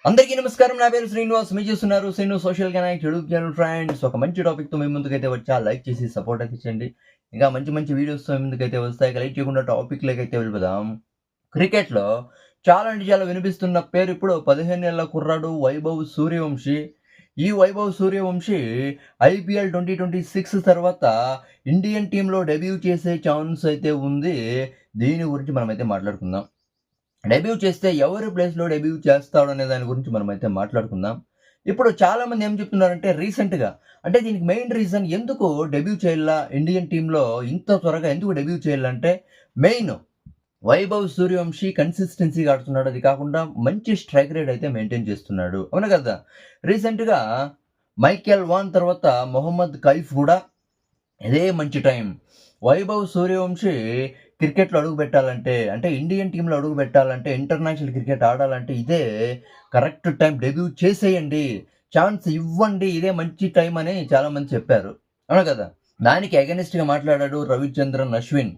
అందరికీ నమస్కారం. నా పేరు శ్రీనివాస్. మీరు చూస్తున్నారు Srinu social connect YouTube channel. Friends, ఒక మంచి టాపిక్తో మీ ముందుకైతే వచ్చా. లైక్ చేసి సపోర్ట్ అయితే ఇచ్చండి. ఇంకా మంచి మంచి వీడియోస్తో మీ ముందుకైతే వస్తాయి. లైక్ చేయకుండా టాపిక్లోకి అయితే వెళ్ళిపోదాం. క్రికెట్లో చాలా అంటే చాలా వినిపిస్తున్న పేరు ఇప్పుడు 15 ఏళ్ల కుర్రాడు వైభవ్ సూర్యవంశీ. ఈ వైభవ్ సూర్యవంశీ IPL 2026 తర్వాత ఇండియన్ టీంలో డెబ్యూ చేసే ఛాన్స్ అయితే ఉంది. దీని గురించి మనమైతే మాట్లాడుకుందాం. డెబ్యూ చేస్తే ఎవరి ప్లేస్‌లో డెబ్యూ చేస్తాడు అనే దాని గురించి మనమైతే మాట్లాడుకుందాం. ఇప్పుడు చాలామంది ఏం చెప్తున్నారంటే రీసెంట్‌గా అంటే దీనికి మెయిన్ రీజన్ ఎందుకు డెబ్యూ చేయాలా ఇండియన్ టీమ్‌లో ఇంత త్వరగా ఎందుకు డెబ్యూ చేయాలంటే మెయిన్ వైభవ్ సూర్యవంశీ కన్సిస్టెన్సీగా ఆడుతున్నాడు. అది కాకుండా మంచి స్ట్రైక్ రేట్ అయితే మెయింటైన్ చేస్తున్నాడు. అవునా కదా! రీసెంట్‌గా మైకెల్ వాన్ తర్వాత మొహమ్మద్ కైఫ్ కూడా ఇదే మంచి టైం. వైభవ్ సూర్యవంశీ క్రికెట్‌లో అడుగు పెట్టాలంటే, అంటే ఇండియన్ టీమ్‌లో అడుగు పెట్టాలంటే, ఇంటర్నేషనల్ క్రికెట్ ఆడాలంటే ఇదే కరెక్ట్ టైం. డెబ్యూ చేసేయండి. ఛాన్స్ ఇవ్వండి. ఇదే మంచి టైం అని చాలామంది చెప్పారు. అవునా కదా! దానికి అగైనిస్ట్‌గా మాట్లాడాడు రవిచంద్రన్ అశ్విన్.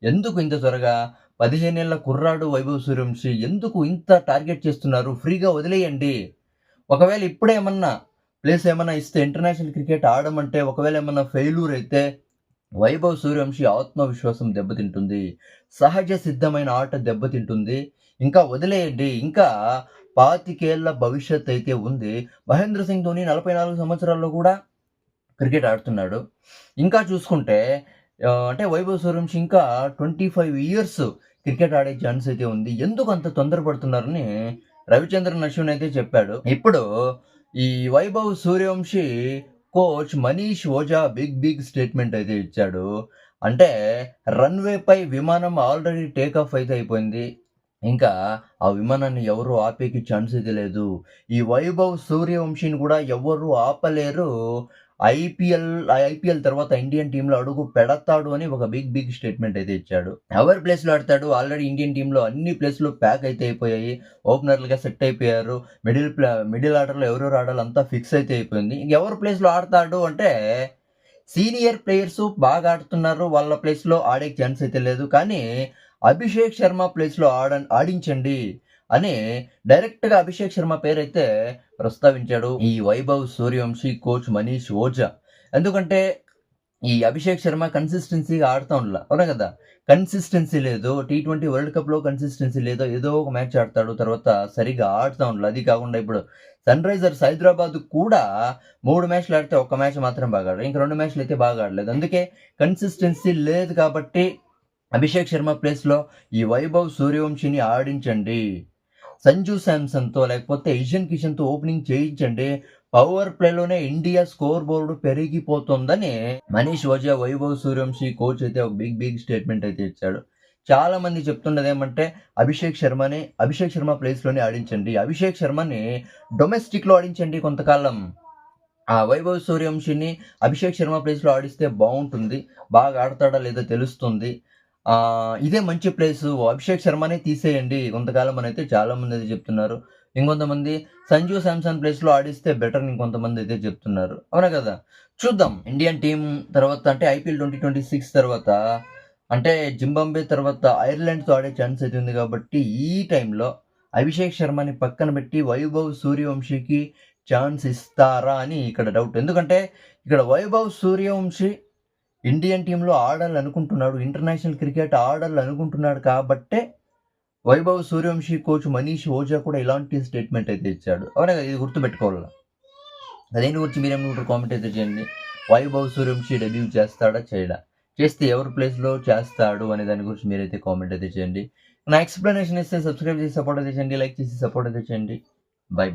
ఎందుకు ఇంత త్వరగా 15 ఏళ్ల కుర్రాడు వైభవ్ సూర్యవంశీ ఎందుకు ఇంత టార్గెట్ చేస్తున్నారు? ఫ్రీగా వదిలేయండి. ఒకవేళ ఇప్పుడే ఏమన్నా ప్లేస్ ఏమన్నా ఇస్తే ఇంటర్నేషనల్ క్రికెట్ ఆడమంటే ఒకవేళ ఏమన్నా ఫెయిల్యూర్ అయితే వైభవ్ సూర్యవంశీ ఆత్మవిశ్వాసం దెబ్బతింటుంది. సహజ సిద్ధమైన ఆట దెబ్బతింటుంది. ఇంకా వదిలేయండి. ఇంకా 25 ఏళ్ల భవిష్యత్ అయితే ఉంది. మహేంద్ర సింగ్ ధోని 44 సంవత్సరాల్లో కూడా క్రికెట్ ఆడుతున్నాడు. ఇంకా చూసుకుంటే అంటే వైభవ్ సూర్యవంశీ ఇంకా 25 ఇయర్స్ క్రికెట్ ఆడే ఛాన్స్ అయితే ఉంది. ఎందుకు అంత తొందరపడుతున్నారని రవిచంద్రన్ అశ్విన్ అయితే చెప్పాడు. ఇప్పుడు ఈ Vaibhav Suryavanshi coach Manish Ojha big statement అయితే ఇచ్చాడు. అంటే రన్‌వేపై విమానం ఆల్రెడీ టేక్ ఆఫ్ అయితే అయిపోయింది. ఇంకా ఆ విమానాన్ని ఎవరు ఆపేకి ఛాన్స్ అయితే లేదు. ఈ వైభవ్ సూర్యవంశీని కూడా ఎవ్వరు ఆపలేరు. ఐపీఎల్ తర్వాత ఇండియన్ టీమ్‌లో అడుగు పెడతాడు అని ఒక బిగ్ స్టేట్మెంట్ అయితే ఇచ్చాడు. ఎవరి ప్లేస్‌లో ఆడతాడు? ఆల్రెడీ ఇండియన్ టీమ్‌లో అన్ని ప్లేస్‌లు ప్యాక్ అయితే అయిపోయాయి. ఓపెనర్లుగా సెట్ అయిపోయారు. మిడిల్ ఆర్డర్‌లో ఎవరెవరు ఆడాలో అంతా ఫిక్స్ అయితే అయిపోయింది. ఎవరి ప్లేస్‌లో ఆడతాడు అంటే సీనియర్ ప్లేయర్స్ బాగా ఆడుతున్నారు. వాళ్ళ ప్లేస్‌లో ఆడే ఛాన్స్ అయితే లేదు. కానీ అభిషేక్ శర్మ ప్లేస్‌లో ఆడించండి అని డైరెక్ట్‌గా అభిషేక్ శర్మ పేరైతే ప్రస్తావించాడు ఈ వైభవ్ సూర్యవంశీ కోచ్ మనీష్ ఓజా. ఎందుకంటే ఈ అభిషేక్ శర్మ కన్సిస్టెన్సీగా ఆడుతా ఉండలా. అవునా కదా! కన్సిస్టెన్సీ లేదు. T20 వరల్డ్ కప్‌లో కన్సిస్టెన్సీ లేదు. ఏదో ఒక మ్యాచ్ ఆడతాడు. తర్వాత సరిగ్గా ఆడుతా ఉండలా. అది కాకుండా ఇప్పుడు సన్ రైజర్స్ హైదరాబాద్ కూడా 3 మ్యాచ్‌లు ఆడితే ఒక్క మ్యాచ్ మాత్రం బాగా ఆడారు. ఇంక 2 మ్యాచ్‌లు అయితే బాగా ఆడలేదు. అందుకే కన్సిస్టెన్సీ లేదు కాబట్టి అభిషేక్ శర్మ ప్లేస్‌లో ఈ వైభవ్ సూర్యవంశీని ఆడించండి. సంజు శాంసన్‌తో లేకపోతే ఇషాన్ కిషన్‌తో ఓపెనింగ్ చేయించండి. పవర్ ప్లేలోనే ఇండియా స్కోర్ బోర్డ్ పెరిగిపోతుందని మనీష్ ఓజా వైభవ్ సూర్యవంశీ కోచ్ అయితే ఒక బిగ్ స్టేట్మెంట్ అయితే ఇచ్చాడు. చాలా మంది చెప్తున్నది ఏమంటే అభిషేక్ శర్మ ప్లేస్‌లోనే ఆడించండి. అభిషేక్ శర్మని డొమెస్టిక్‌లో ఆడించండి కొంతకాలం. ఆ వైభవ్ సూర్యవంశీని అభిషేక్ శర్మ ప్లేస్‌లో ఆడిస్తే బావుంటుంది. బాగా ఆడతాడా లేదో తెలుస్తుంది. ఇదే మంచి ప్లేసు. అభిషేక్ శర్మనే తీసేయండి కొంతకాలం అనైతే చాలామంది అయితే చెప్తున్నారు. ఇంకొంతమంది సంజు శాంసన్ ప్లేస్‌లో ఆడిస్తే బెటర్ అని ఇంకొంతమంది అయితే చెప్తున్నారు. అవునా కదా! చూద్దాం ఇండియన్ టీమ్ తర్వాత అంటే IPL 2026 తర్వాత అంటే జింబాబ్వే తర్వాత ఐర్లాండ్‌తో ఆడే ఛాన్స్ అయితే ఉంది కాబట్టి ఈ టైంలో అభిషేక్ శర్మని పక్కన పెట్టి వైభవ్ సూర్యవంశీకి ఛాన్స్ ఇస్తారా అని ఇక్కడ డౌట్. ఎందుకంటే ఇక్కడ వైభవ్ సూర్యవంశీ ఇండియన్ టీమ్‌లో ఆడాలనుకుంటున్నాడు. ఇంటర్నేషనల్ క్రికెట్ ఆడాలనుకుంటున్నాడు కాబట్టే వైభవ్ సూర్యవంశీ కోచ్ మనీష్ ఓజా కూడా ఇలాంటి స్టేట్మెంట్ అయితే ఇచ్చాడు. అవునా కదా! ఇది గుర్తుపెట్టుకోవాల. దీని గురించి మీరేమనుకుంటారు కామెంట్ అయితే చేయండి. వైభవ్ సూర్యవంశీ డెబ్యూ చేస్తాడా? చేయడా? చేస్తే ఎవరి ప్లేస్‌లో చేస్తాడు అనే దాని గురించి మీరైతే కామెంట్ అయితే చేయండి. నా ఎక్స్‌ప్లనేషన్ ఇస్తే సబ్స్క్రైబ్ చేసి సపోర్ట్ అయితే చేయండి. లైక్ చేసి సపోర్ట్ అయితే చేయండి. బై.